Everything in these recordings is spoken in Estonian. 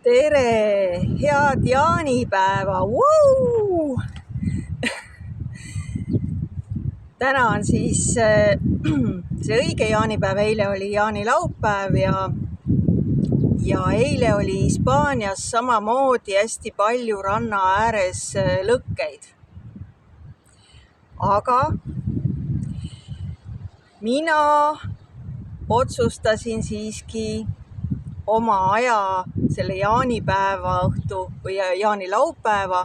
tere, head jaanipäeva! Täna on siis see õige jaanipäev, eile oli jaanilaupäev ja eile oli Hispaanias samamoodi hästi palju ranna ääres lõkkeid. Aga mina otsustasin siiski oma aja selle jaanipäeva õhtu või jaanilaupäeva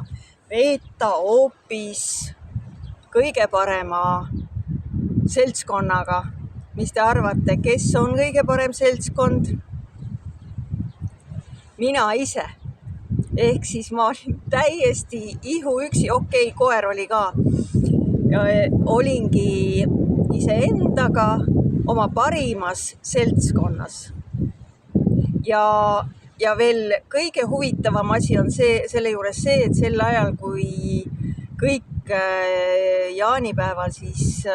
veeta hoopis kõige parema seltskonnaga. Mis te arvate, kes on kõige parem seltskond? Mina ise. Ehk siis ma olin täiesti ihuüksi, okei, koer oli ka. Ja olingi iseendaga oma parimas seltskonnas. Ja veel kõige huvitavam asi on selle juures see, et sel ajal, kui kõik jaanipäeval siis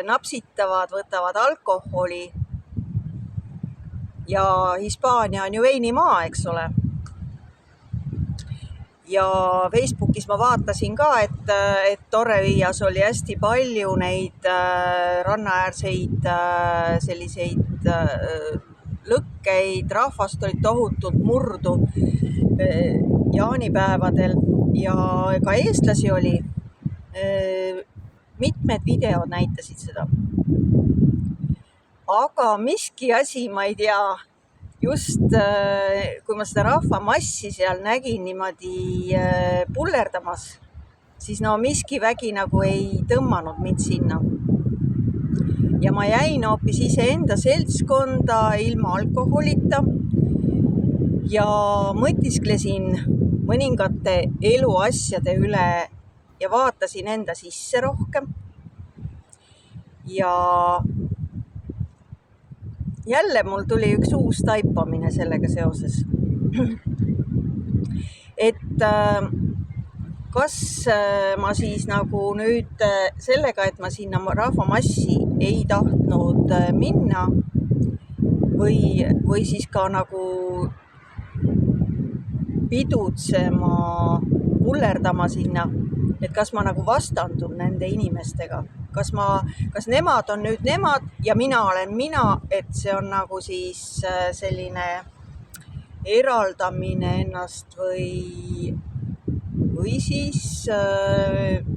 napsitavad, võtavad alkoholi ja Hispaania on ju veinimaa, eks ole. Ja Facebookis ma vaatasin ka, et Torrevillas oli hästi palju neid rannaäärseid selliseid lõkkeid, rahvast oli tohutult murdu jaanipäevadel ja ka eestlasi oli. Mitmed videod näitasid seda. Aga miski asi, ma ei tea, just kui ma seda rahvamassi seal nägin niimoodi pullerdamas, siis no miski vägi nagu ei tõmmanud mind sinna. Ja ma jäin hoopis iseenda seltskonda ilma alkoholita ja mõtisklesin mõningate eluasjade üle ja vaatasin enda sisse rohkem. Ja jälle mul tuli üks uus taipamine sellega seoses. Et kas ma siis nagu nüüd sellega, et ma sinna rahvamassi ei tahtnud minna või siis ka nagu pidutsema, pullerdama sinna, et kas ma nagu vastandun nende inimestega, kas nemad on nüüd nemad ja mina olen mina, et see on nagu siis selline eraldamine ennast või siis,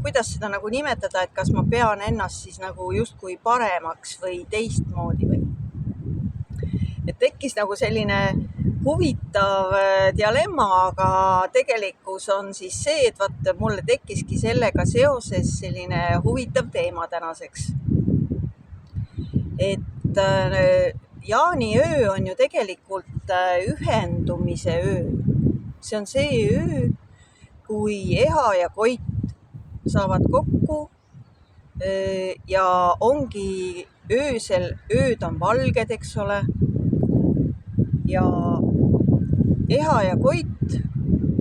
kuidas seda nagu nimetada, et kas ma pean ennast siis nagu justkui paremaks või teistmoodi või. Et tekkis nagu selline huvitav dilemma, aga tegelikkus on siis see, et vaat mulle tekkiski sellega seoses selline huvitav teema tänaseks. Et jaaniöö on ju tegelikult ühendumise öö. See on see öö, kui Eha ja Koit saavad kokku ja ongi öösel, ööd on valged, eks ole. Ja Eha ja Koit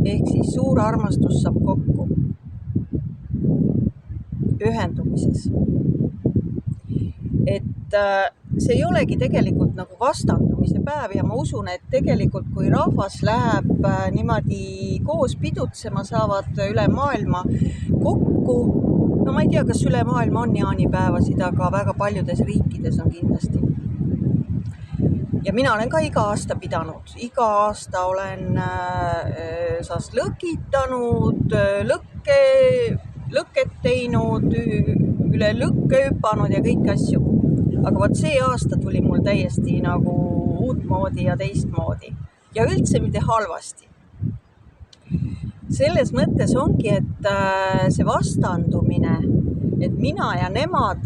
ehk siis suur armastus saab kokku ühendumises. Et see ei olegi tegelikult nagu vastandumise päev ja ma usun, et tegelikult kui rahvas läheb niimoodi koos pidutsema, saavad üle maailma kokku. No ma ei tea, kas üle maailma on jaanipäevasid, aga väga paljudes riikides on kindlasti. Ja mina olen ka iga aasta pidanud. Iga aasta olen lõkitanud, lõket teinud, üle lõkke hüpanud ja kõiki asju. Aga vaat see aasta tuli mul täiesti nagu uutmoodi ja teistmoodi. Ja üldse mitte halvasti. Selles mõttes ongi, et see vastandumine, et mina ja nemad,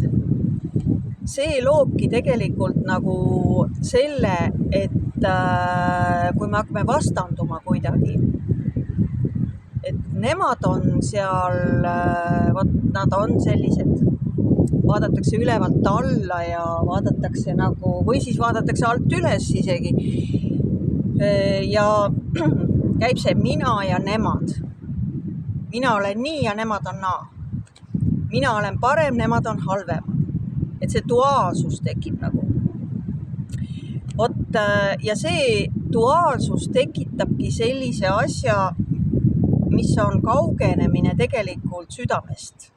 see loobki tegelikult nagu selle, et kui me hakkame vastanduma kuidagi, et nemad on seal, nad on sellised, vaadatakse ülevalt alla ja vaadatakse nagu, või siis vaadatakse alt üles isegi. Ja käib see mina ja nemad. Mina olen nii ja nemad on naa. Mina olen parem, nemad on halvemad. Et see duaalsus tekib nagu. Vot ja see duaalsus tekitabki sellise asja, mis on kaugenemine tegelikult südamest.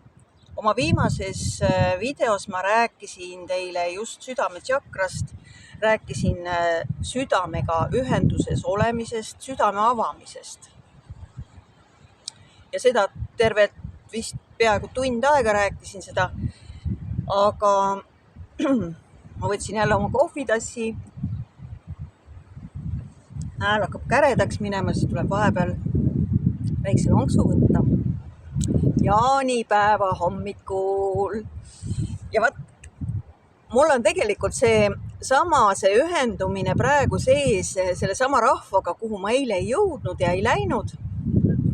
Oma viimases videos ma rääkisin teile just südametšakrast, rääkisin südamega ühenduses olemisest, südame avamisest. Ja seda tervelt vist peaaegu tund aega rääkisin seda, aga ma võtsin jälle oma kohvitassi. Hääl hakkab käredaks minema, siis tuleb vahepeal väikse lonksu võtta. Jaanipäeva hommikul. Ja vaat, mul on tegelikult see ühendumine praegu sees selle sama rahvaga, kuhu ma eile ei jõudnud ja ei läinud.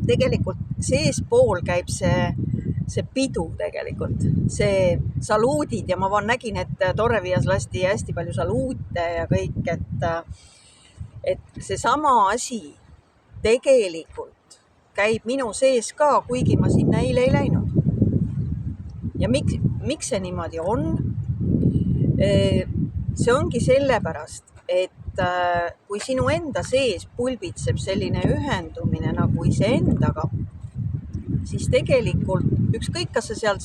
Tegelikult seespool käib see pidu tegelikult, see saluudid ja ma vaan nägin, et Torrevias lasti hästi palju saluute ja kõik, et see sama asi tegelikult käib minu sees ka, kuigi ma sinna eile ei läinud. Ja miks see niimoodi on? See ongi sellepärast, et kui sinu enda sees pulbitseb selline ühendumine nagu iseendaga, siis tegelikult ükskõik, kas sa seal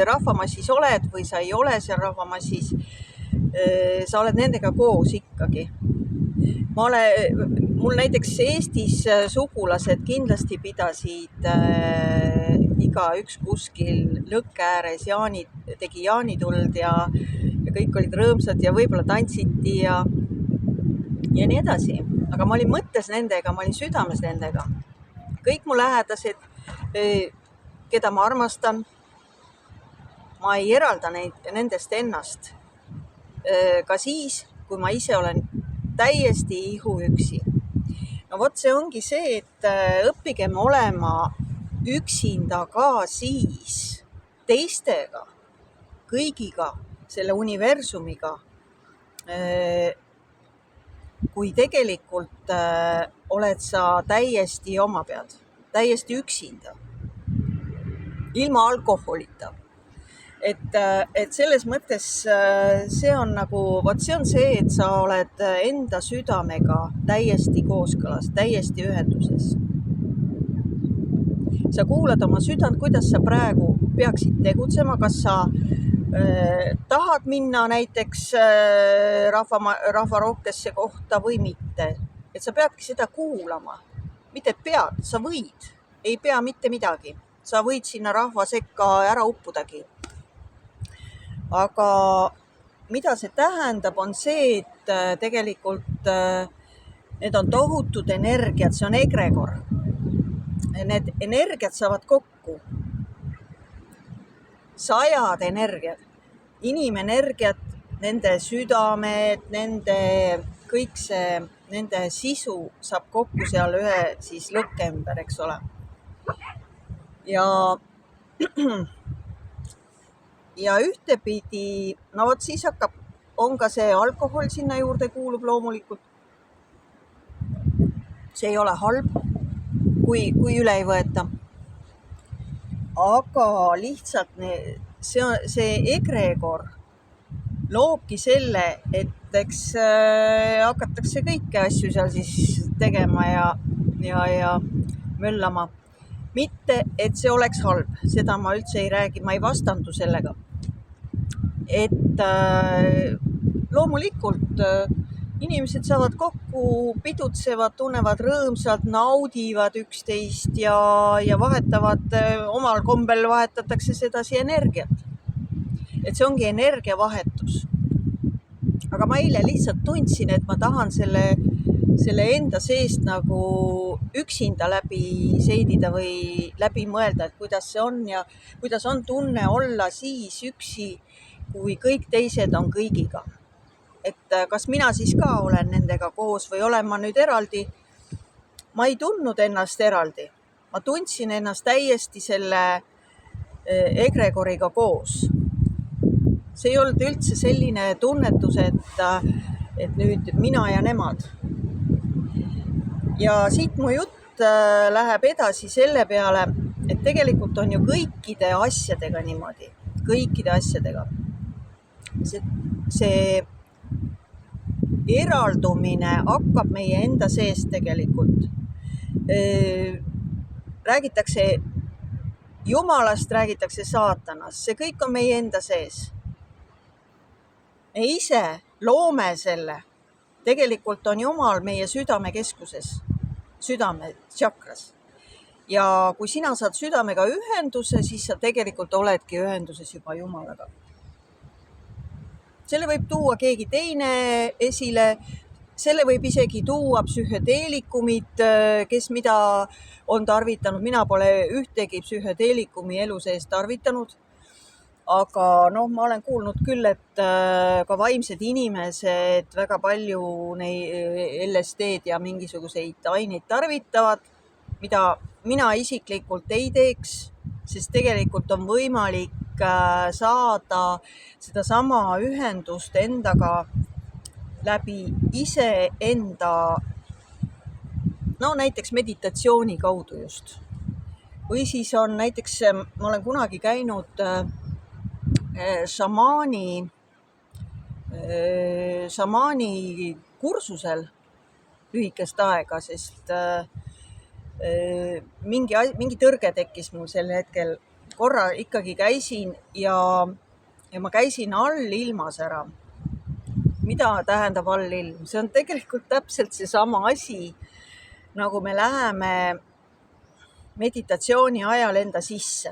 rahvamassis oled või sa ei ole seal rahvamassis, sa oled nendega koos ikkagi. Mul näiteks Eestis sugulased kindlasti pidasid igaüks kuskil lõkke ääres tegi jaanituld ja kõik olid rõõmsad ja võib-olla tantsiti ja nii edasi. Aga ma olin mõttes nendega, ma olin südames nendega. Kõik mu lähedased, keda ma armastan, ma ei eralda nendest ennast. Ka siis, kui ma ise olen täiesti ihuüksi. No vot, see ongi see, et õppigem olema üksinda ka siis teistega, kõigiga, selle universumiga, kui tegelikult oled sa täiesti oma pead, täiesti üksinda, ilma alkoholita. Et selles mõttes see on see, et sa oled enda südamega täiesti kooskõlas, täiesti ühenduses. Sa kuulad oma südant, kuidas sa praegu peaksid tegutsema, kas sa tahad minna näiteks rahvarohkesse kohta või mitte. Et sa peadki seda kuulama. Mitte et pead, sa võid, ei pea mitte midagi. Sa võid sinna rahva sekka ära uppudagi. Aga mida see tähendab, on see, et tegelikult need on tohutud energiat, see on egregor. Need energiat saavad kokku. Sajad energiat, inimenergiat, nende südamed, nende sisu saab kokku seal ühe siis lõkke ümber, eks ole. Ja ühtepidi, no vot siis on ka see alkohol sinna juurde kuulub loomulikult. See ei ole halb, kui üle ei võeta. Aga lihtsalt see egregor loobki selle, et eks hakatakse kõiki asju seal siis tegema ja möllama. Mitte, et see oleks halb, seda ma üldse ei räägi, ma ei vastandu sellega. Et loomulikult inimesed saavad kokku, pidutsevad, tunnevad rõõmsalt, naudivad üksteist ja vahetavad, omal kombel vahetatakse sedasi energiat. Et see ongi energiavahetus. Aga ma eile lihtsalt tundsin, et ma tahan selle enda seest nagu üksinda läbi seedida või läbi mõelda, et kuidas see on ja kuidas on tunne olla siis üksi, kui kõik teised on kõigiga. Et kas mina siis ka olen nendega koos või olen ma nüüd eraldi? Ma ei tundnud ennast eraldi. Ma tundsin ennast täiesti selle egregoriga koos. See ei olnud üldse selline tunnetus, et nüüd mina ja nemad. Ja siit mu jutt läheb edasi selle peale, et tegelikult on ju kõikide asjadega niimoodi. Kõikide asjadega. See eraldumine hakkab meie enda sees tegelikult. Räägitakse Jumalast, räägitakse saatanast, see kõik on meie enda sees. Me ise loome selle. Tegelikult on Jumal meie südame keskuses, südame tšakras. Ja kui sina saad südamega ühenduse, siis sa tegelikult oledki ühenduses juba Jumalaga. Selle võib tuua keegi teine esile, selle võib isegi tuua psühhedeelikumid, kes mida on tarvitanud. Mina pole ühtegi psühhedeelikumi elu sees tarvitanud, aga ma olen kuulnud küll, et ka vaimsed inimesed väga palju LSD-d ja mingisuguseid aineid tarvitavad, mida mina isiklikult ei teeks, sest tegelikult on võimalik saada sedasama ühendust endaga läbi iseenda, näiteks meditatsiooni kaudu just. Või siis on näiteks, ma olen kunagi käinud šamaani kursusel lühikest aega, sest mingi tõrge tekkis mul sel hetkel. Korra ikkagi käisin ja ma käisin allilmas ära. Mida tähendab allilm? See on tegelikult täpselt seesama asi, nagu me läheme meditatsiooni ajal enda sisse.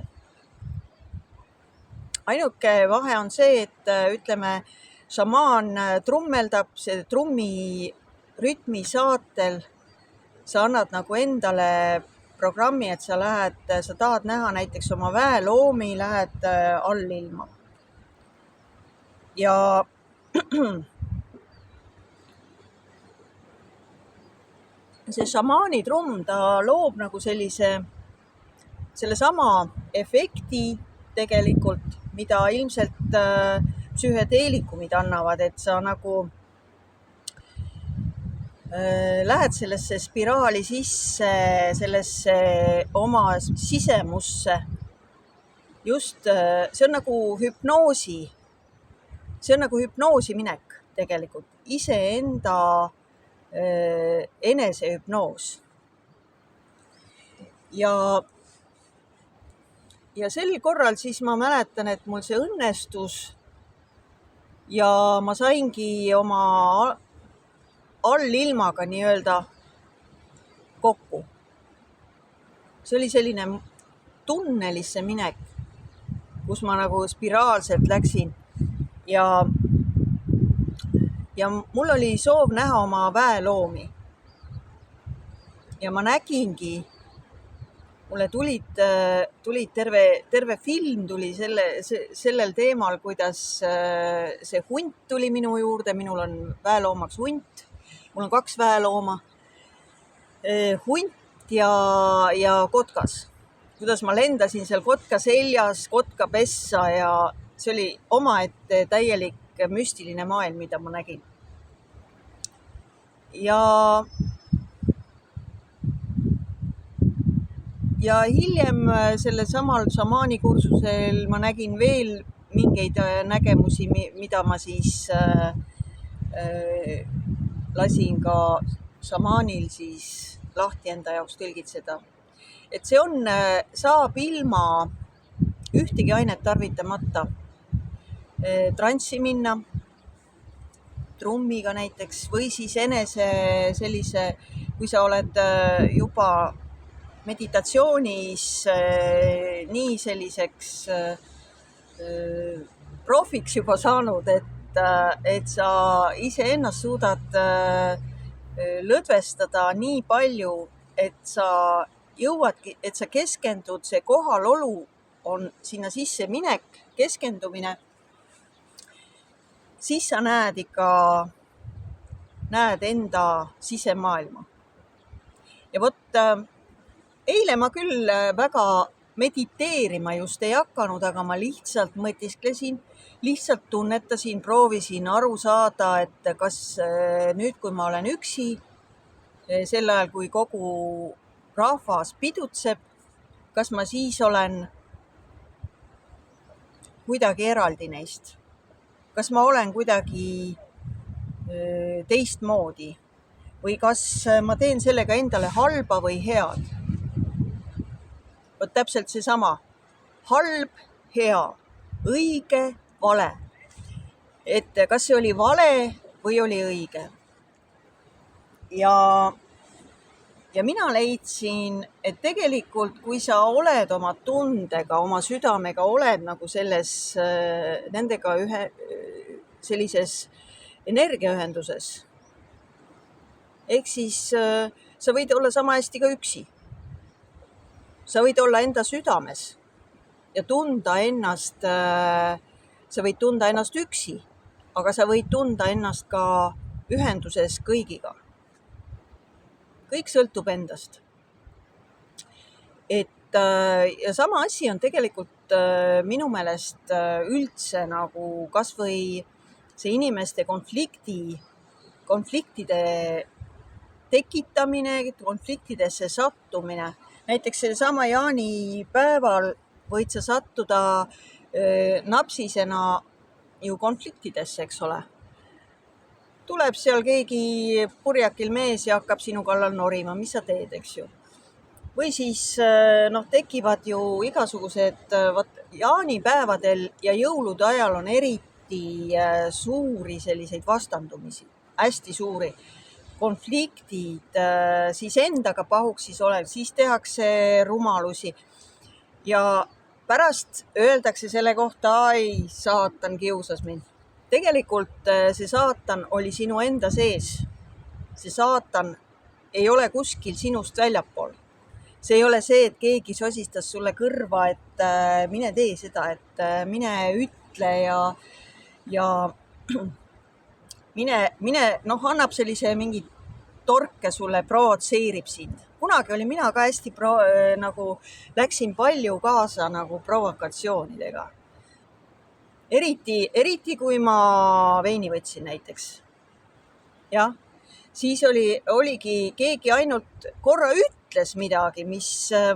Ainuke vahe on see, et ütleme, šamaan trummeldab, see trummi rütmi saatel sa annad nagu endale programmi, et sa tahad näha näiteks oma väeloomi, lähed allilma. Ja see šamaani trumm, ta loob nagu sellesama efekti tegelikult, mida ilmselt psühhedeelikumid annavad, et sa nagu lähed sellesse spiraali sisse, sellesse oma sisemusse. Just, see on nagu hüpnoosi minek tegelikult, iseenda enesehüpnoos. Ja sel korral siis ma mäletan, et mul see õnnestus ja ma saingi oma allilmaga nii-öelda kokku. See oli selline tunnelisse minek, kus ma nagu spiraalselt läksin ja mul oli soov näha oma väeloomi. Ja ma nägingi, mulle tulid terve film tuli sellel teemal, kuidas see hunt tuli minu juurde, minul on väeloomaks hunt. Mul on 2 väelooma, hunt ja kotkas. Kuidas ma lendasin seal kotka seljas, kotka pessa ja see oli omaette täielik müstiline maailm, mida ma nägin. Ja hiljem sellel samal šamaani kursusel ma nägin veel mingeid nägemusi, mida ma siis lasin ka šamaanil siis lahti enda jaoks tõlgitseda. Et see saab ilma ühtegi ainet tarvitamata transsi minna, trummiga näiteks, või siis enese sellise, kui sa oled juba meditatsioonis nii selliseks profiks juba saanud, et sa iseennast suudad lõdvestada nii palju, et sa jõuadki, et sa keskendud, see kohalolu on sinna sisse minek, keskendumine, siis sa näed enda sisemaailma. Ja vot, eile ma küll väga mediteerima just ei hakanud, aga ma lihtsalt mõtisklesin, lihtsalt tunnetasin, proovisin aru saada, et kas nüüd, kui ma olen üksi, sel ajal, kui kogu rahvas pidutseb, kas ma siis olen kuidagi eraldi neist? Kas ma olen kuidagi teistmoodi või kas ma teen sellega endale halba või head. Vot täpselt seesama halb, hea, õige, vale. Et kas see oli vale või oli õige. Ja mina leidsin, et tegelikult, kui sa oled oma tundega, oma südamega, oled nagu nendega sellises energiaühenduses, ehk siis sa võid olla sama hästi ka üksi. Sa võid olla enda südames ja tunda ennast, sa võid tunda ennast üksi, aga sa võid tunda ennast ka ühenduses kõigiga. Kõik sõltub endast. Ja sama asi on tegelikult minu meelest üldse nagu kas või see inimeste konfliktide tekitamine, konfliktidesse sattumine. Näiteks sellesama jaanipäeval võid sa sattuda napsisena ju konfliktidesse, eks ole. Tuleb seal keegi purjakil mees ja hakkab sinu kallal norima, mis sa teed, eks ju. Või siis tekivad ju igasugused, jaanipäevadel ja jõulude ajal on eriti suuri selliseid vastandumisi, hästi suuri. Konfliktid, siis endaga pahuksis oled, siis tehakse rumalusi ja pärast öeldakse selle kohta, ai, saatan kiusas mind. Tegelikult see saatan oli sinu enda sees. See saatan ei ole kuskil sinust väljapool. See ei ole see, et keegi sosistas sulle kõrva, et mine tee seda, et mine ütle ja mine, annab sellise mingi torke sulle, provotseerib sind. Kunagi oli mina ka hästi läksin palju kaasa nagu provokatsioonidega. Eriti kui ma veini võtsin näiteks. Jah, siis oligi keegi ainult korra ütles midagi,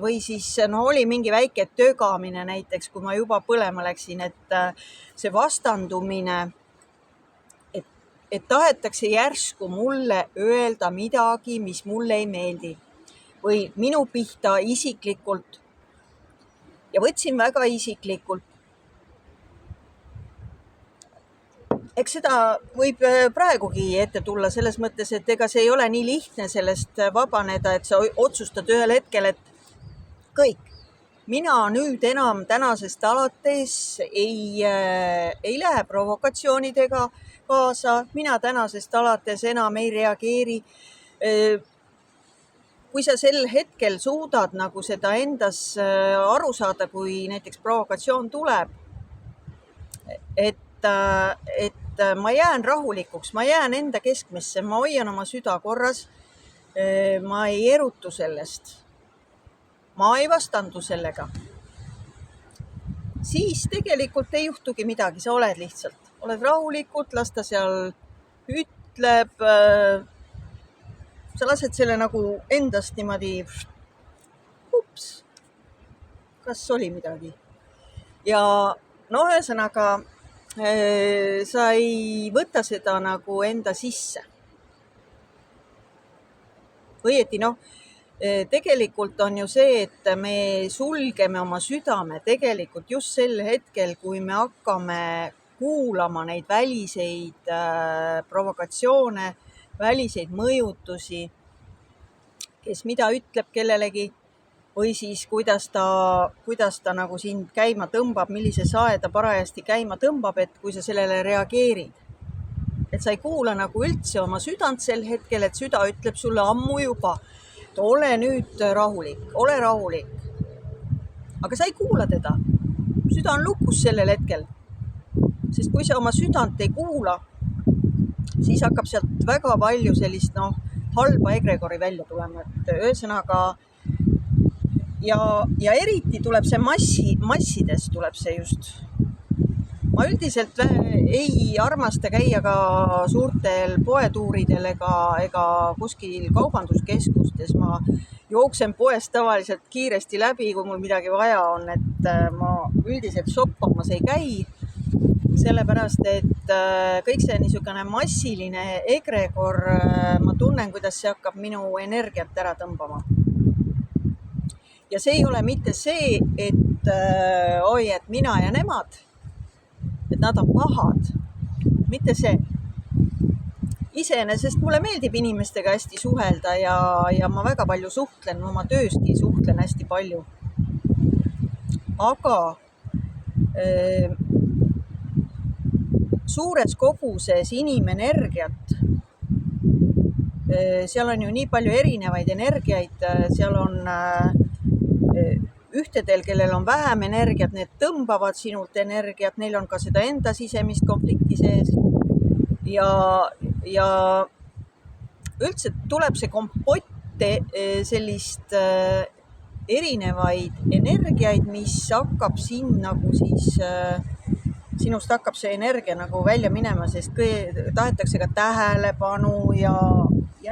või siis oli mingi väike tögamine näiteks, kui ma juba põlema läksin, et see vastandumine, et tahetakse järsku mulle öelda midagi, mis mulle ei meeldi või minu pihta isiklikult ja võtsin väga isiklikult. Eks seda võib praegugi ette tulla selles mõttes, et ega see ei ole nii lihtne sellest vabaneda, et sa otsustad ühel hetkel, et kõik. Mina nüüd enam tänasest alates ei lähe provokatsioonidega kaasa, mina tänasest alates enam ei reageeri. Kui sa sel hetkel suudad nagu seda endas aru saada, kui näiteks provokatsioon tuleb, et ma jään rahulikuks, ma jään enda keskmesse, ma hoian oma süda korras, ma ei erutu sellest, ma ei vastandu sellega, siis tegelikult ei juhtugi midagi, sa oled rahulikult, las ta seal ütleb, sa lased selle nagu endast niimoodi, ups, kas oli midagi. Ja ühesõnaga, sa ei võta seda nagu enda sisse. Õieti, tegelikult on ju see, et me sulgeme oma südame tegelikult just sel hetkel, kui me hakkame kuulama neid väliseid provokatsioone, väliseid mõjutusi, kes mida ütleb kellelegi või siis kuidas ta nagu sind käima tõmbab, millise sae ta parajasti käima tõmbab, et kui sa sellele reageerid. Et sa ei kuula nagu üldse oma südant sel hetkel, et süda ütleb sulle ammu juba, et ole nüüd rahulik, ole rahulik. Aga sa ei kuula teda. Süda on lukus sellel hetkel. Sest kui sa oma südant ei kuula, siis hakkab sealt väga palju sellist halba egregori välja tulema. Et ühesõnaga, ja eriti tuleb see massides tuleb see just. Ma üldiselt ei armasta käia ka suurtel poetuuridel ega kuskil kaubanduskeskustes. Ma jooksen poest tavaliselt kiiresti läbi, kui mul midagi vaja on, et ma üldiselt shoppamas ei käi. Sellepärast, et kõik see niisugune massiline egregor, ma tunnen, kuidas see hakkab minu energiat ära tõmbama. Ja see ei ole mitte see, et et mina ja nemad, et nad on pahad, mitte see. Iseenesest mulle meeldib inimestega hästi suhelda ja ma väga palju suhtlen, oma tööski suhtlen hästi palju. Aga suures koguses inimenergiat, seal on ju nii palju erinevaid energiaid, seal on ühtedel, kellel on vähem energiat, need tõmbavad sinult energiat, neil on ka seda enda sisemist konflikti sees ja üldse tuleb see kompott sellist erinevaid energiaid, mis hakkab sind nagu siis, sinust hakkab see energia nagu välja minema, sest tahetakse ka tähelepanu ja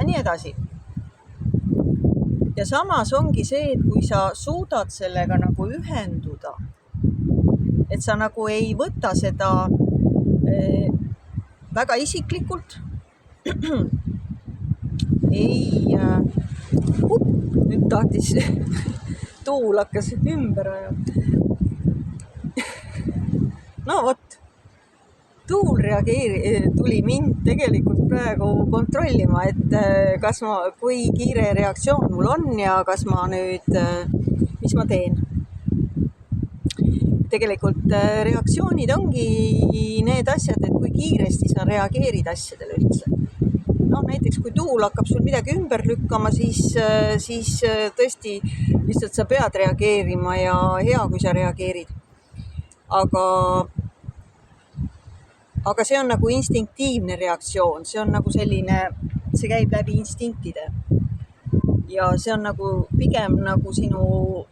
nii edasi. Ja samas ongi see, et kui sa suudad sellega nagu ühenduda, et sa nagu ei võta seda väga isiklikult, nüüd tahtis tuul hakkas ümber ajama. No vot, tuul tuli mind tegelikult praegu kontrollima, et kui kiire reaktsioon mul on ja kas ma nüüd, mis ma teen. Tegelikult reaktsioonid ongi need asjad, et kui kiiresti sa reageerid asjadele üldse. No näiteks kui tuul hakkab sul midagi ümber lükkama, siis tõesti lihtsalt sa pead reageerima ja hea, kui sa reageerid. Aga see on nagu instinktiivne reaktsioon, see on nagu selline, see käib läbi instinktide. Ja see on nagu pigem nagu sinu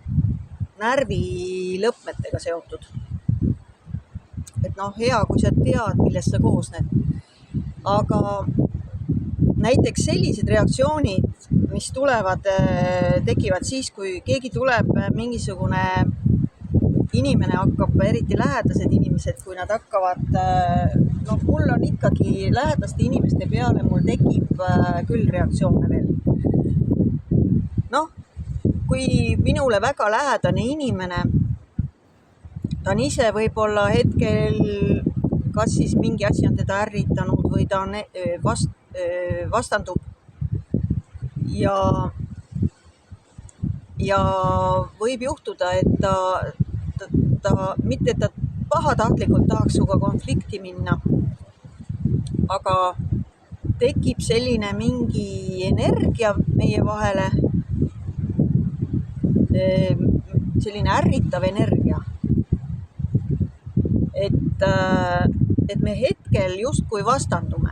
närvilõpmetega seotud. Et hea, kui sa tead, millest sa koosned. Aga näiteks sellised reaktsioonid, mis tekivad siis, kui keegi tuleb, mingisugune inimene hakkab, eriti lähedased inimesed, kui nad hakkavad, mul on ikkagi lähedaste inimeste peale, mul tekib küll reaktsioone veel. Kui minule väga lähedane inimene, ta on ise võib-olla hetkel, kas siis mingi asi on teda ärritanud või ta on vastandub ja võib juhtuda, et ta mitte, et ta pahatahtlikult tahaks suga konflikti minna, aga tekib selline mingi energia meie vahele, selline ärritav energia, et me hetkel justkui vastandume.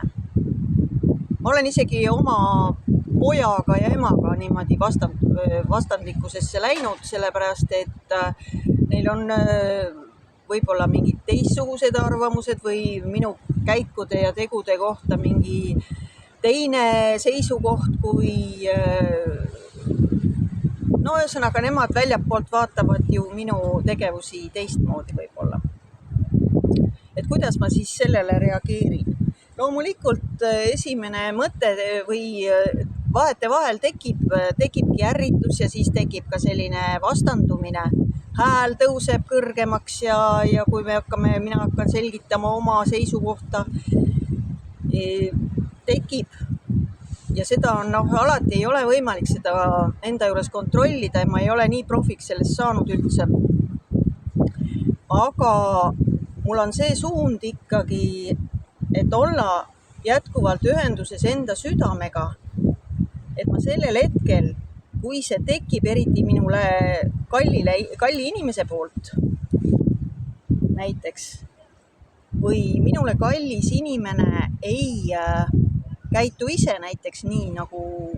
Ma olen isegi oma pojaga ja emaga niimoodi vastandlikkusesse läinud, sellepärast, et neil on võib-olla mingid teistsugused arvamused või minu käikude ja tegude kohta mingi teine seisukoht, kui ühesõnaga nemad väljapoolt vaatavad ju minu tegevusi teistmoodi võib-olla. Et kuidas ma siis sellele reageerin? Loomulikult esimene mõte või vahetevahel tekibki ärritus ja siis tekib ka selline vastandumine. Hääl tõuseb kõrgemaks ja kui mina hakkan selgitama oma seisukohta, tekib. Ja seda on, alati ei ole võimalik seda enda juures kontrollida ja ma ei ole nii profiks sellest saanud üldse. Aga mul on see suund ikkagi, et olla jätkuvalt ühenduses enda südamega, et ma sellel hetkel, kui see tekib eriti minule kalli inimese poolt näiteks, või minule kallis inimene ei käitu ise näiteks nii, nagu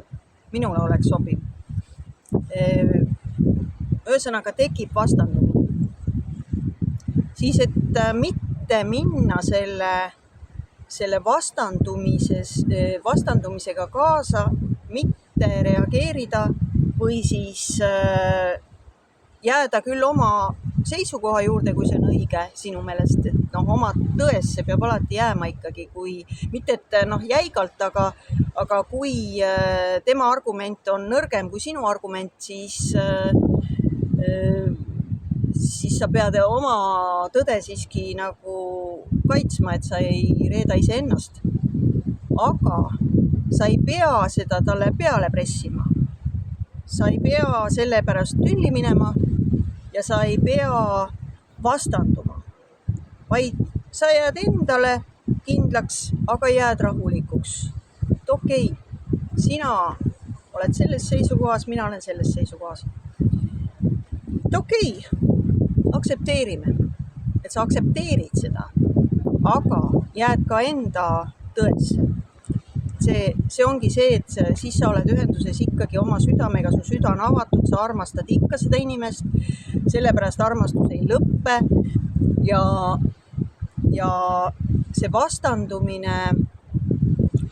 minule oleks sobiv. Ühesõnaga tekib vastandumine. Siis, et mitte minna selle vastandumisega kaasa, mitte reageerida või siis jääda küll oma seisukoha juurde, kui see on õige sinu meelest, et oma tõesse peab alati jääma ikkagi, kui mitte, et jäigalt, aga kui tema argument on nõrgem kui sinu argument, siis sa pead oma tõde siiski nagu kaitsma, et sa ei reeda iseennast. Aga sa ei pea seda talle peale pressima. Sa ei pea selle pärast tülli minema ja sa ei pea vastanduma, vaid sa jääd endale kindlaks, aga jääd rahulikuks. Et okei, sina oled selles seisukohas, mina olen selles seisukohas. Et okei, aktsepteerime, et sa aktsepteerid seda, aga jääd ka enda tõesse. See ongi see, et siis sa oled ühenduses ikkagi oma südamega, su süda on avatud, sa armastad ikka seda inimest, sellepärast armastus ei lõppe ja see vastandumine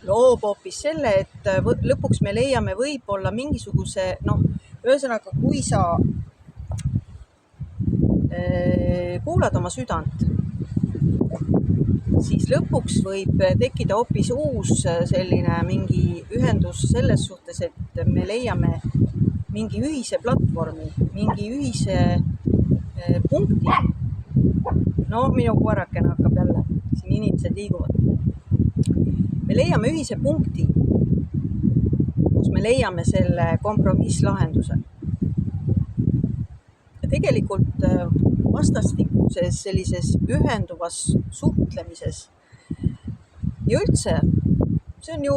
loob hoopis selle, et lõpuks me leiame võib-olla mingisuguse, ühesõnaga, kui sa kuulad oma südant, siis lõpuks võib tekkida hoopis uus selline mingi ühendus selles suhtes, et me leiame mingi ühise platvormi, mingi ühise punkti. Minu koerakene hakkab jälle, siin inimesed liiguvad. Me leiame ühise punkti, kus me leiame selle kompromisslahenduse. Ja tegelikult vastastikuses sellises ühenduvas suhtlemises ja üldse, see on ju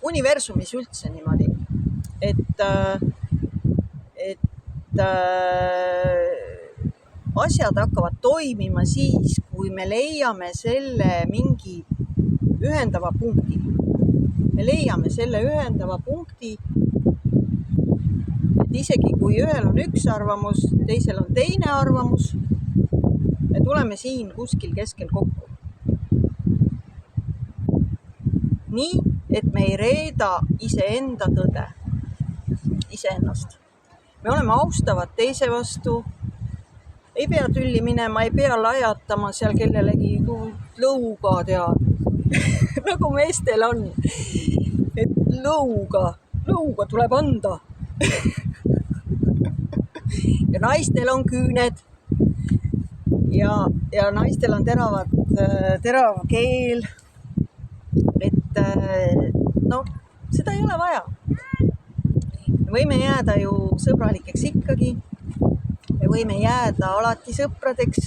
universumis üldse niimoodi, et asjad hakkavad toimima siis, kui me leiame selle mingi ühendava punkti. Me leiame selle ühendava punkti, et isegi kui ühel on üks arvamus, teisel on teine arvamus, me tuleme siin kuskil keskel kokku. Nii, et me ei reeda iseenda tõde, iseennast. Me oleme austavad teise vastu, ei pea tülli minema, ei pea laiatama seal kellelegi lõuga tead, nagu meestel on, et lõuga tuleb anda. Ja naistel on küüned ja naistel on terav keel, et seda ei ole vaja. Me võime jääda ju sõbralikeks ikkagi, me võime jääda alati sõpradeks,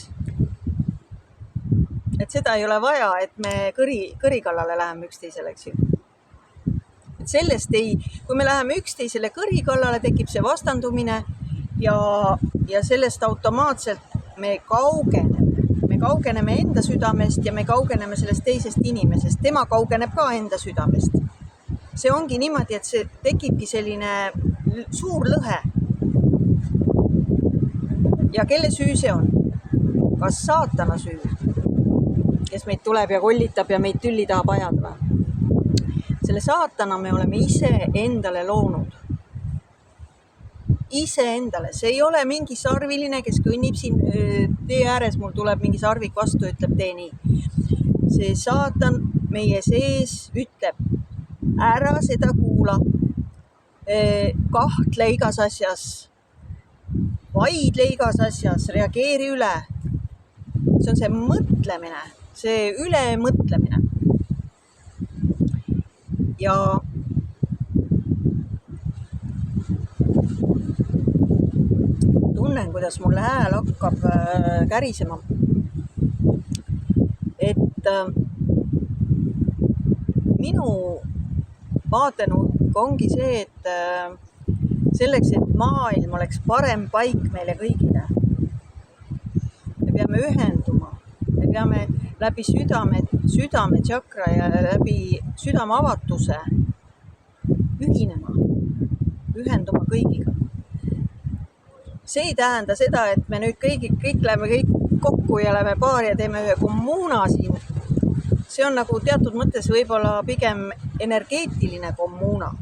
et seda ei ole vaja, et me kõri kallale läheme üksteisele, eks ju. Et sellest kui me läheme üksteisele kõri kallale, tekib see vastandumine ja sellest automaatselt me kaugeneme enda südamest ja me kaugeneme sellest teisest inimesest. Tema kaugeneb ka enda südamest. See ongi niimoodi, et see tekibki selline suur lõhe. Ja kelle süü see on? Kas saatana süü, kes meid tuleb ja kollitab ja meid tülli tahab ajada või? Selle saatana me oleme ise endale loonud. Ise endale. See ei ole mingi sarviline, kes kõnnib siin tee ääres, mul tuleb mingi sarvik vastu, ütleb tee nii. See saatan meie sees ütleb, ära seda kuula, kahtle igas asjas, vaidle igas asjas, reageeri üle. See on see mõtlemine, see ülemõtlemine. Ja tunnen, kuidas mul hääl hakkab kärisema. Et minu vaatenurk ongi see, et selleks, et maailm oleks parem paik meile kõigile, me peame ühenduma, me peame läbi südame tšakra ja läbi südame avatuse ühenduma kõigiga. See ei tähenda seda, et me nüüd kõik läheme kõik kokku ja läheme paari ja teeme ühe kommuuna siin. See on nagu teatud mõttes võib-olla pigem energeetiline kommuuna.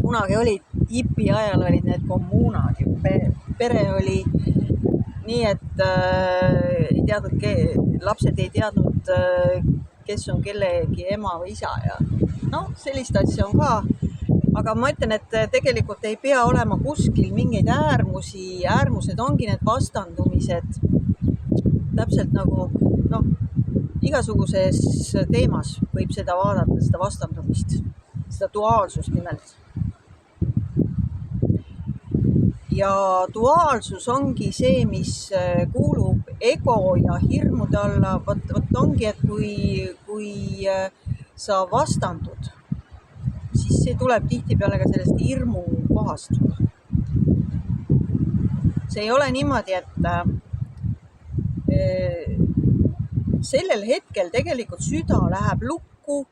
Kunagi olid, hipi ajal olid need kommuunad ju pere oli nii, et ei teadnud, lapsed ei teadnud, kes on kellegi ema või isa ja sellist asja on ka. Aga ma ütlen, et tegelikult ei pea olema kuskil mingeid äärmusi, äärmused ongi need vastandumised, täpselt nagu igasuguses teemas võib seda vaadata, seda vastandumist, seda duaalsust nimelt. Ja duaalsus ongi see, mis kuulub ego ja hirmude alla. Vot ongi, et kui sa vastandud, siis see tuleb tihtipeale ka sellest hirmu kohast. See ei ole niimoodi, et sellel hetkel tegelikult süda läheb lukku,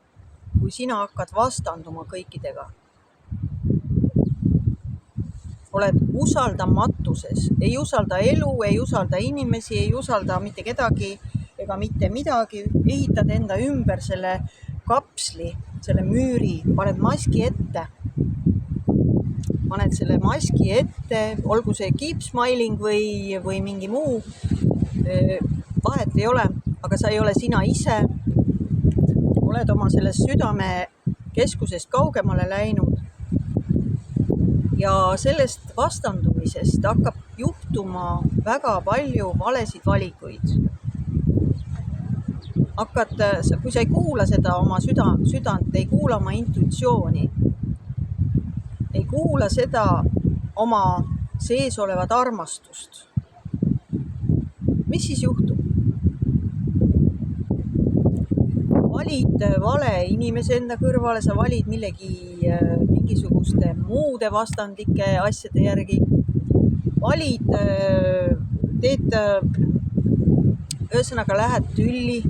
kui sina hakkad vastanduma kõikidega. Oled usaldamatuses, ei usalda elu, ei usalda inimesi, ei usalda mitte kedagi ega mitte midagi, ehitad enda ümber selle kapsli, selle müüri, paned maski ette. Paned selle maski ette, olgu see keep smiling või mingi muu, vahet ei ole, aga sa ei ole sina ise. Oled oma sellest südame keskusest kaugemale läinud. Ja sellest vastandumisest hakkab juhtuma väga palju valesid valikuid. Kui sa ei kuula seda oma südant, ei kuula oma intuitsiooni, ei kuula seda oma sees olevat armastust, mis siis juhtub? Valid vale inimese enda kõrvale, sa valid mingisuguste muude vastandike asjade järgi. Valid, ühesõnaga lähed tülli.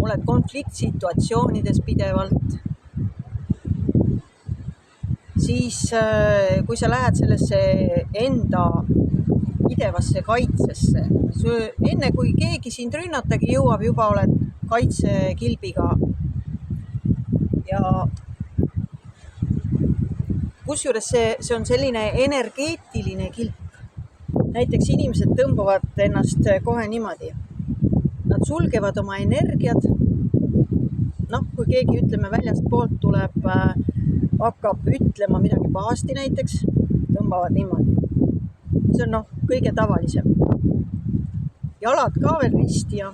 Oled konfliktsituatsioonides pidevalt. Siis, kui sa lähed sellesse enda pidevasse kaitsesse, enne kui keegi sind rünnatagi jõuab, juba oled kaitsekilbiga. Ja kusjuures see on selline energeetiline kilp. Näiteks inimesed tõmbavad ennast kohe niimoodi. Nad sulgevad oma energiat. Kui keegi, väljast poolt tuleb, hakkab ütlema midagi pahasti näiteks, tõmbavad niimoodi. See on kõige tavalisem. Jalad ka veel risti ja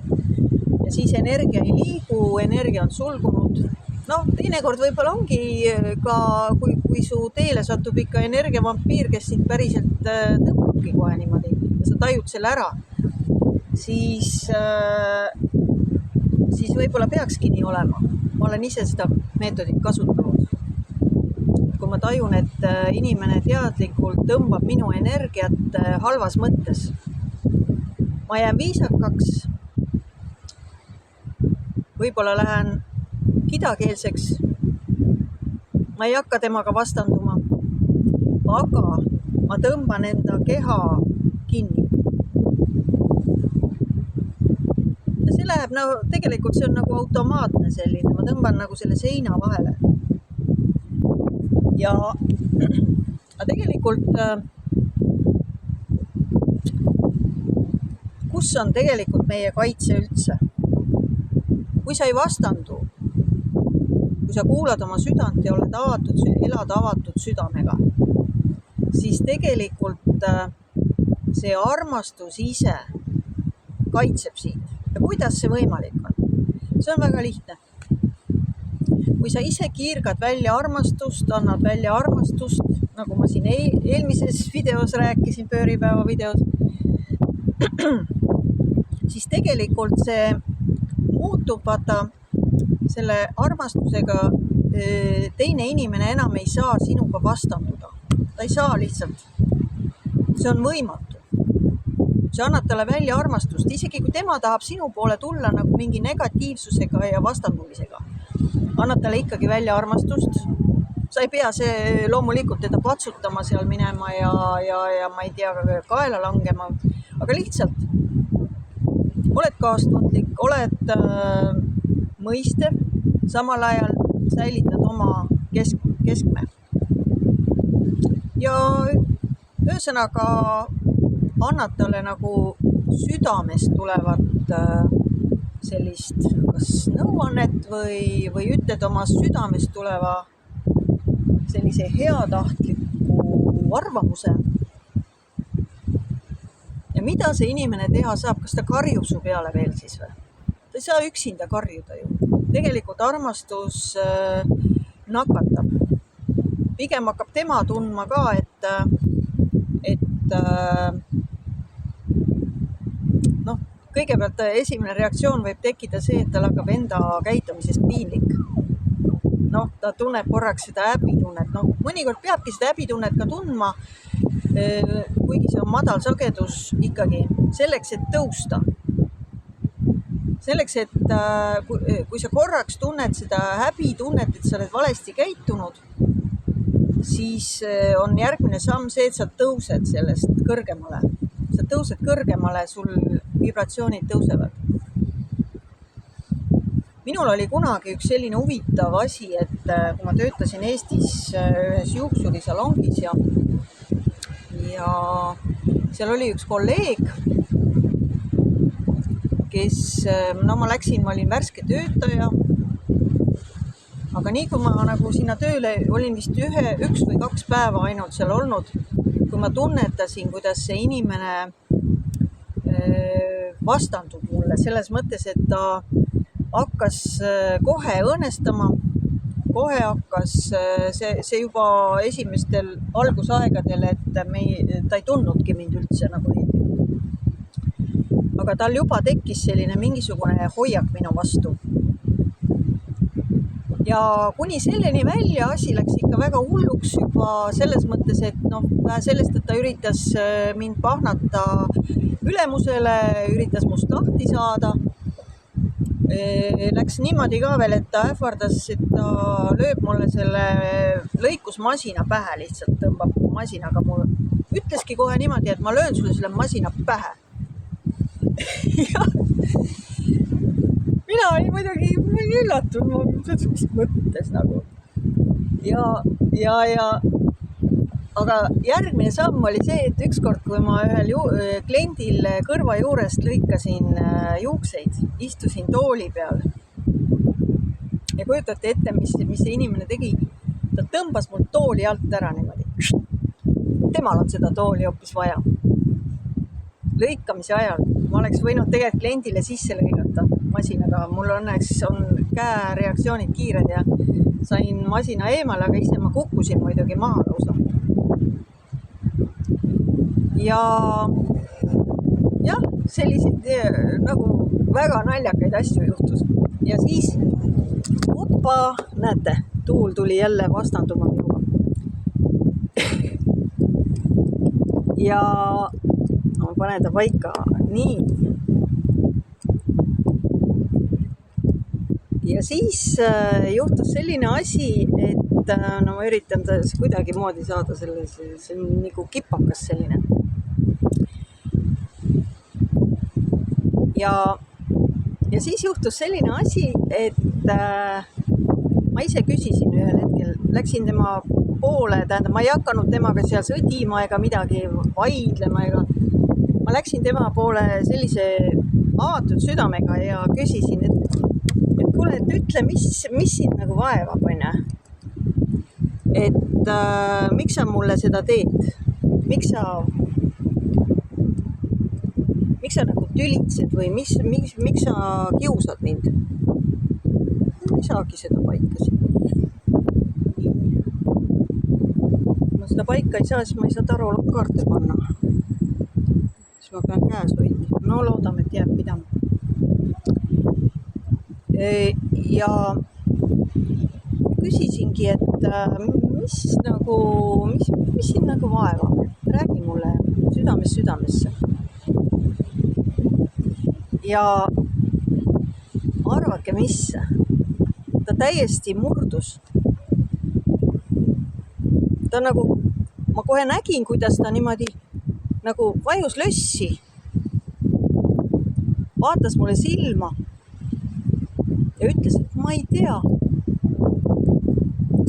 siis energia ei liigu, energia on sulgunud. Teinekord võib-olla ongi ka, kui su teele satub ikka energiavampiir, kes sind päriselt tõmbabki kohe niimoodi ja sa tajud selle ära, siis võib-olla peakski nii olema. Ma olen ise seda meetodit kasutanud. Kui ma tajun, et inimene teadlikult tõmbab minu energiat halvas mõttes, ma jään viisakaks, võib-olla lähen kidakeelseks, ma ei hakka temaga vastanduma, aga ma tõmban enda keha kinni. Ja see läheb, tegelikult see on nagu automaatne selline, ma tõmban nagu selle seina vahele. Ja tegelikult, kus on tegelikult meie kaitse üldse? Kui sa ei vastandu, kui sa kuulad oma südant ja elad avatud südamega, siis tegelikult see armastus ise kaitseb sind. Ja kuidas see võimalik on? See on väga lihtne. Kui sa ise kiirgad välja armastust, annad välja armastust, nagu ma siin eelmises videos rääkisin, pööripäeva videos, siis tegelikult see muutub, vaata, selle armastusega teine inimene enam ei saa sinuga vastanduda. Ta ei saa lihtsalt. See on võimatu. Sa annad talle välja armastust, isegi kui tema tahab sinu poole tulla nagu mingi negatiivsusega ja vastandumisega. Annad talle ikkagi välja armastust. Sa ei pea see loomulikult teda patsutama seal minema ja ma ei tea, kaela langema, aga lihtsalt oled kaastundlik, oled mõistev, samal ajal säilitad oma keskme. ja ühesõnaga annad talle nagu südamest tulevat sellist kas nõuannet või ütled oma südamest tuleva sellise heatahtliku arvamuse. Ja mida see inimene teha saab, kas ta karjub su peale veel siis või? Ta ei saa üksinda karjuda ju. Tegelikult armastus nakatab. Pigem hakkab tema tundma ka, et kõigepealt esimene reaktsioon võib tekkida see, et tal hakkab enda käitumisest piinlik. Ta tunneb korraks seda häbitunnet. Mõnikord peabki seda häbitunnet ka tundma, kuigi see on madal sagedus ikkagi, selleks, et tõusta. Selleks, et kui sa korraks tunned seda häbitunnet, et sa oled valesti käitunud, siis on järgmine samm see, et sa tõused sellest kõrgemale. Sa tõused kõrgemale, sul vibratsioonid tõusevad. Minul oli kunagi üks selline huvitav asi, et kui ma töötasin Eestis ühes juuksurisalongis ja seal oli üks kolleeg, kes, ma olin värske töötaja, aga nii kui ma nagu sinna tööle olin vist üks või 2 päeva ainult seal olnud, kui ma tunnetasin, kuidas see inimene vastandub mulle selles mõttes, et ta hakkas kohe õõnestama, kohe hakkas see juba esimestel algusaegadel, et ta ei tundnudki mind üldse nagu nii. Aga tal juba tekkis selline mingisugune hoiak minu vastu. Ja kuni selleni välja asi läks ikka väga hulluks juba selles mõttes, et vähe sellest, et ta üritas mind pahnata ülemusele, üritas must lahti saada. Läks niimoodi ka veel, et ta ähvardas, et ta lööb mulle selle lõikusmasina pähe, lihtsalt tõmbab masinaga mulle. Ütleski kohe niimoodi, et ma löön sulle selle masina pähe. Mina olin muidugi üllatunud, mis mõttes nagu. Aga järgmine samm oli see, et ükskord, kui ma ühel kliendil kõrva juurest lõikasin juukseid, istusin tooli peal ja kujutate ette, mis see inimene tegi. Ta tõmbas mul tooli alt ära niimoodi. Temal on seda tooli hoopis vaja. Lõikamise ajal. Ma oleks võinud tegelikult kliendile sisse lõigata masinaga. Mul õnneks on käereaktsioonid kiired ja sain masina eemale, aga ise ma kukkusin muidugi maha lausa. Ja selliseid nagu väga naljakaid asju juhtus. Ja siis, näete, tuul tuli jälle vastanduma minuga. Ja ma panen ta paika. Nii. Ja siis juhtus selline asi, et ma üritan ta kuidagi moodi saada see on nagu kipakas selline. Ja siis juhtus selline asi, et ma ise küsisin ühel hetkel, läksin tema poole, tähendab, ma ei hakanud temaga seal sõdima ega midagi vaidlema ega. Ma läksin tema poole sellise avatud südamega ja küsisin, et kuule, et ütle, mis sind nagu vaevab, onja? Et miks sa mulle seda teed? Miks sa nagu tülitsed või miks sa kiusad mind? Ma ei saagi seda paika siin. Kui ma seda paika ei saa, siis ma ei saa tarolakaarte panna. Siis ma pean käes hoidma. No loodame, et jääb pidama. Ja küsisingi, et mis sind nagu vaevab? Räägi mulle südamesse. Ja arvake, mis? Ta täiesti murdus. Ta nagu, ma kohe nägin, kuidas ta niimoodi nagu vajus lössi. Vaatas mulle silma ja ütles, et ma ei tea.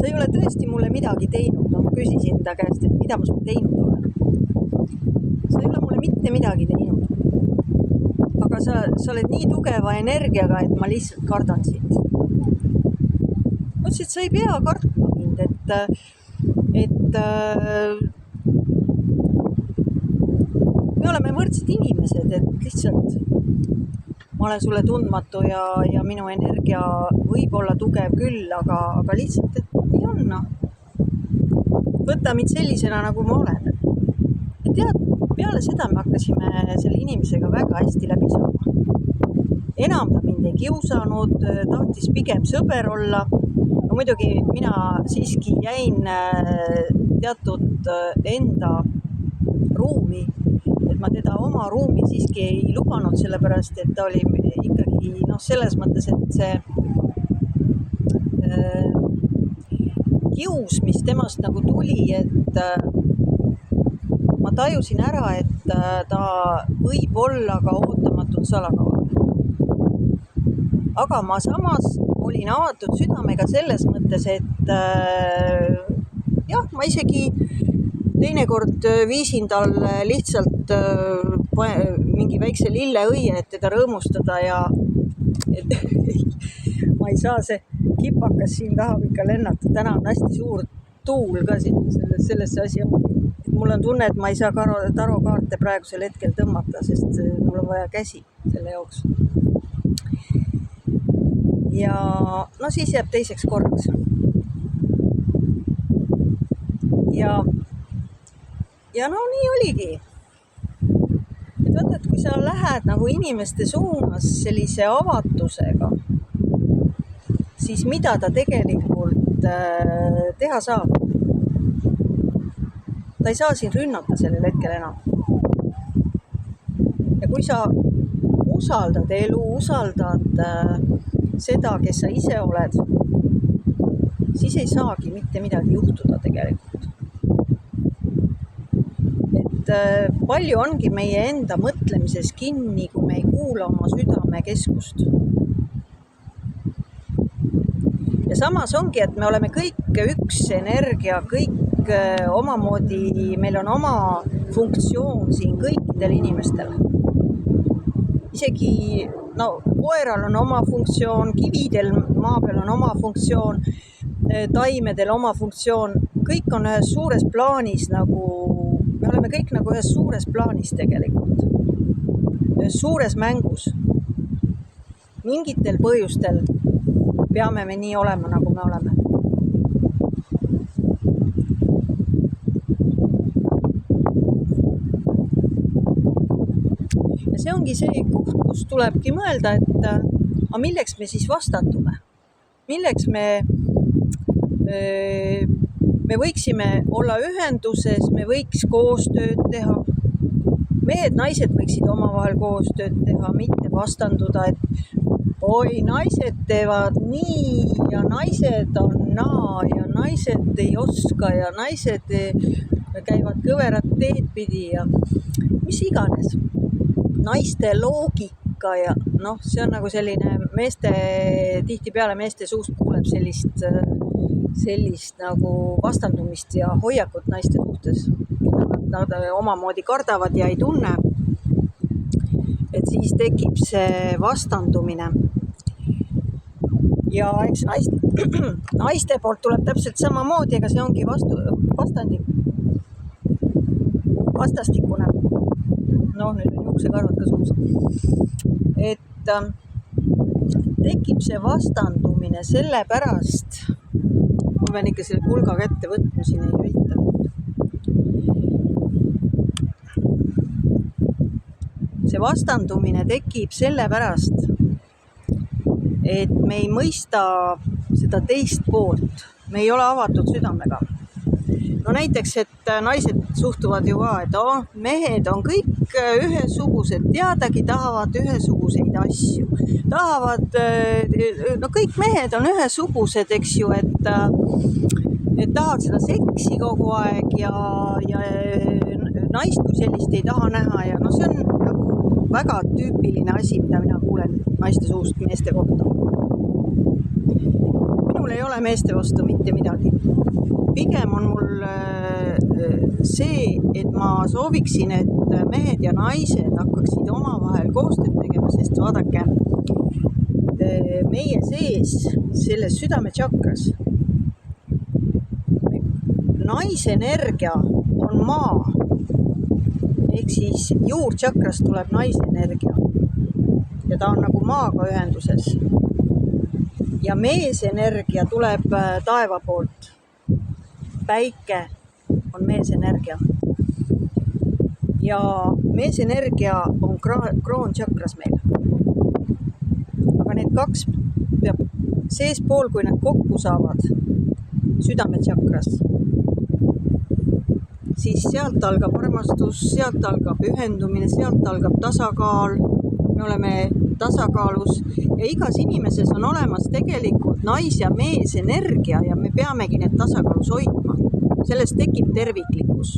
sa ei ole tõesti mulle midagi teinud. No ma küsisin ta käest, et mida ma sulle teinud olen. Sa ei ole mulle mitte midagi teinud. Aga sa oled nii tugeva energiaga, et ma lihtsalt kardan sind. Ma ütlesin, et sa ei pea kartma mind, et me oleme võrdsed inimesed, et lihtsalt ma olen sulle tundmatu ja minu energia võib olla tugev küll, aga lihtsalt, et nii on, noh. Võta mind sellisena, nagu ma olen. Ja tead, peale seda me hakkasime selle inimesega väga hästi läbi saama. Enam ta mind ei kiusanud, tahtis pigem sõber olla. No muidugi mina siiski jäin teatud enda ruumi, et ma teda oma ruumi siiski ei lubanud, sellepärast et ta oli ikkagi selles mõttes, et see kius, mis temast nagu tuli, et ma tajusin ära, et ta võib olla ka ootamatult salakaval. Aga ma samas olin avatud südamega selles mõttes, et jah, ma isegi teinekord viisin tal lihtsalt mingi väikse lilleõie, et teda rõõmustada ja ma ei saa, see kipakas siin tahab ikka lennata. Täna on hästi suur tuul ka siin sellesse asja. Mul on tunne, et ma ei saa tarokaarte praegusel hetkel tõmmata, sest mul on vaja käsi selle jaoks. Ja no siis jääb teiseks korraks. Ja no nii oligi. Et vaata, et kui sa lähed nagu inimeste suunas sellise avatusega, siis mida ta tegelikult teha saab? Ta ei saa siin rünnata sellel hetkel enam. Ja kui sa usaldad elu, usaldad seda, kes sa ise oled, siis ei saagi mitte midagi juhtuda tegelikult. Et palju ongi meie enda mõtlemises kinni, kui me ei kuula oma südamekeskust. Ja samas ongi, et me oleme kõik üks energia, kõik omamoodi, meil on oma funktsioon siin kõikidel inimestel. Isegi koeral on oma funktsioon, kividel maa peal on oma funktsioon, taimedel oma funktsioon, kõik on ühes suures plaanis me oleme kõik nagu ühes suures plaanis tegelikult, ühes suures mängus. Mingitel põhjustel peame me nii olema, nagu me oleme. Ja see ongi see koht, kus tulebki mõelda, et milleks me siis vastandume? Milleks me võiksime olla ühenduses, me võiks koostööd teha. Mehed, naised võiksid omavahel koostööd teha, mitte vastanduda, et oi, naised teevad nii ja naised on naa ja naised ei oska ja naised käivad kõverat teed pidi ja mis iganes. Naiste loogika ja see on nagu selline tihtipeale meeste suust kuuleb sellist nagu vastandumist ja hoiakut naiste suhtes, mida nad omamoodi kardavad ja ei tunne. Et siis tekib see vastandumine. Ja eks naiste poolt tuleb täpselt samamoodi, ega see ongi vastastikune. Nüüd on juuksekarvad ka suus. Et tekib see vastandumine sellepärast, ma pean ikka selle pulga kätte võtma, siin ei aita. See vastandumine tekib sellepärast, et me ei mõista seda teist poolt, me ei ole avatud südamega. No näiteks, et naised suhtuvad ju ka, et mehed on kõik ühesugused, teadagi tahavad ühesuguseid asju. Kõik mehed on ühesugused, eks ju, et tahavad seda seksi kogu aeg ja naist kui sellist ei taha näha ja see on nagu väga tüüpiline asi, mida mina kuulen naiste suust meeste kohta. Minul mul ei ole meeste vastu mitte midagi. Pigem on mul see, et ma sooviksin, et mehed ja naised hakkaksid omavahel koostööd tegema, sest vaadake, meie sees, selles südametšakras, naise energia on maa, ehk siis juurtšakrast tuleb naise energia ja ta on nagu maaga ühenduses. Ja meesenergia tuleb taeva poolt. Päike on meesenergia. Ja meesenergia on kroontšakras meil. Aga need kaks peab seespool, kui nad kokku saavad, südametšakras, siis sealt algab armastus, sealt algab ühendumine, sealt algab tasakaal. Me oleme tasakaalus ja igas inimeses on olemas tegelikult nais- ja meesenergia ja me peamegi need tasakaalus hoidma. Sellest tekib terviklikkus.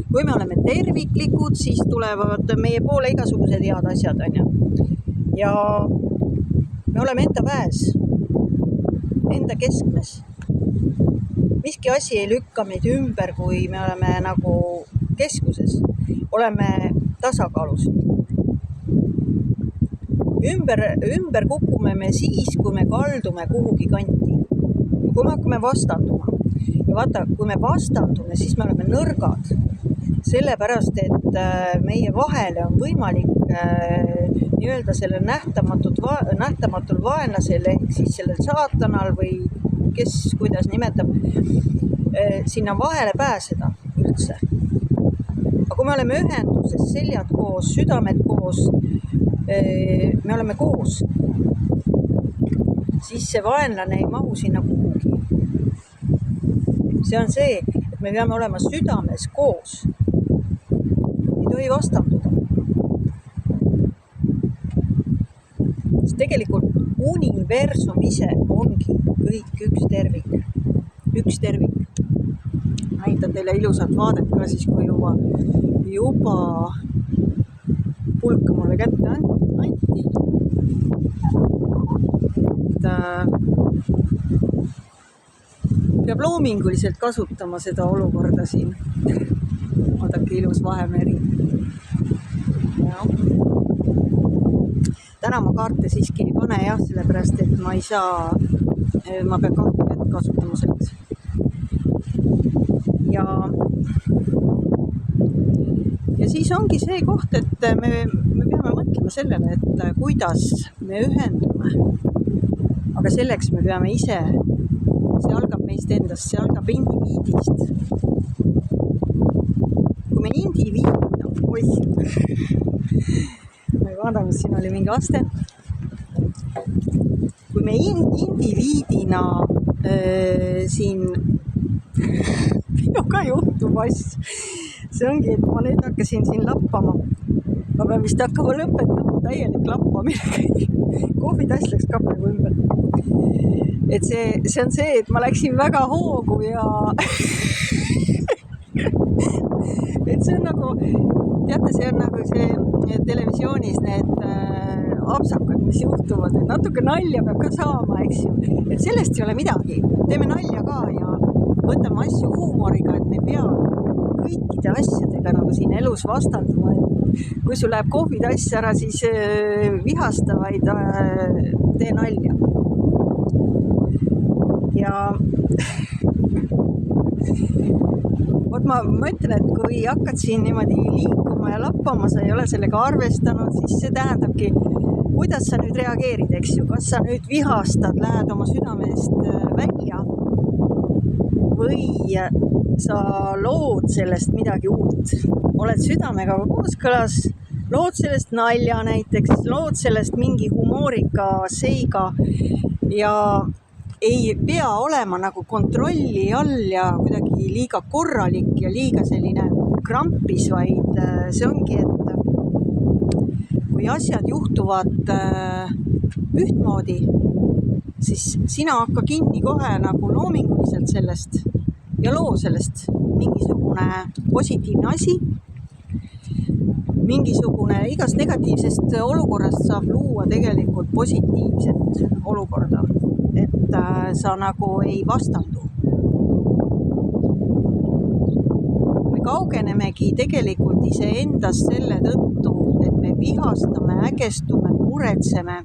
Kui me oleme terviklikud, siis tulevad meie poole igasugused head asjad, ja me oleme enda väes, enda keskmes. Miski asi ei lükka meid ümber, kui me oleme nagu keskuses, oleme tasakaalus. Ümber kukume me siis, kui me kaldume kuhugi kanti. Kui me hakkame vastanduma. Ja vaata, kui me vastandume, siis me oleme nõrgad. Sellepärast, et meie vahele on võimalik nii-öelda selle nähtamatul vaenlasel, ehk siis sellel saatanal või kes kuidas nimetab, sinna vahele pääseda üldse. Aga kui me oleme ühenduses, seljad koos, südamed koos, me oleme koos, siis see vaenlane ei mahu sinna kuhugi. See on see, et me peame olema südames koos. Ei tohi vastanduda. Sest tegelikult universum ise ongi kõik üks tervik. Üks tervik. Näitan teile ilusat vaadet ka siis, kui juba pulka mulle kätte anti. Peab loominguliselt kasutama seda olukorda siin. Vaadake, ilus Vahemeri. Ja. Täna ma kaarte siiski ei pane sellepärast, et ma ei saa, ma pean kahte kätt kasutama selleks. Ja siis ongi see koht, et me peame mõtlema sellele, et kuidas me ühendume. Aga selleks me peame ise, see algab meist endast, see algab indiviidist. Kui me indiviidina, ma ei vaadanud, siin oli mingi aste. Kui me indiviidina siin minuga juhtub asju, see ongi, et ma nüüd hakkasin siin lappama. Ma pean vist hakkama lõpetama täielik lappamine. Kohvitass läks ka praegu ümber. Et see on see, et ma läksin väga hoogu ja et see on nagu, teate, see on nagu see televisioonis need apsakad, mis juhtuvad, et natuke nalja peab ka saama, eks ju. Et sellest ei ole midagi. Teeme nalja ka ja võtame asju huumoriga, et me pea kõikide asjadega nagu siin elus vastanduma. Kui sul läheb kohvitass ära, siis vihasta, vaid tee nalja. Ja ma ütlen, et kui hakkad siin niimoodi liikuma ja lappama, sa ei ole sellega arvestanud, siis see tähendabki, kuidas sa nüüd reageerid, eks ju. Kas sa nüüd vihastad, lähed oma südamest välja või sa lood sellest midagi uut. Oled südamega kooskõlas, lood sellest nalja näiteks, lood sellest mingi humoorika seiga ja ei pea olema nagu kontrolli all ja kuidagi liiga korralik ja liiga selline krampis, vaid see ongi, et kui asjad juhtuvad ühtmoodi, siis sina hakka kinni kohe nagu loominguliselt sellest ja loo sellest mingisugune positiivne asi, mingisugune igast negatiivsest olukorrast saab luua tegelikult positiivset olukorda. Et sa nagu ei vastandu. Me kaugenemegi tegelikult iseendast selle tõttu, et me vihastame, ägestume, muretseme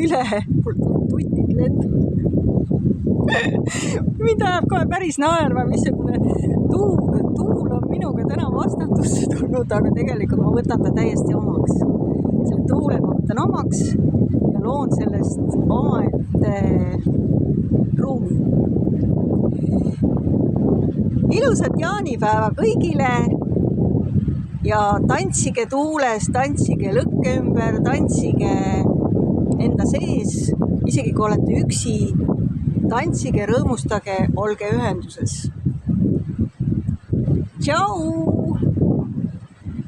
üle, mul tutid lendavad. Mind ajab kohe päris naerma, missugune tuul on minuga täna vastandusse tulnud, aga tegelikult ma võtan ta täiesti omaks. Selle tuule ma võtan omaks ja loon sellest omaette ruumi. Ilusat jaanipäeva kõigile ja tantsige tuules, tantsige lõkke ümber, tantsige enda sees, isegi kui olete üksi, tantsige, rõõmustage, olge ühenduses. Tšau!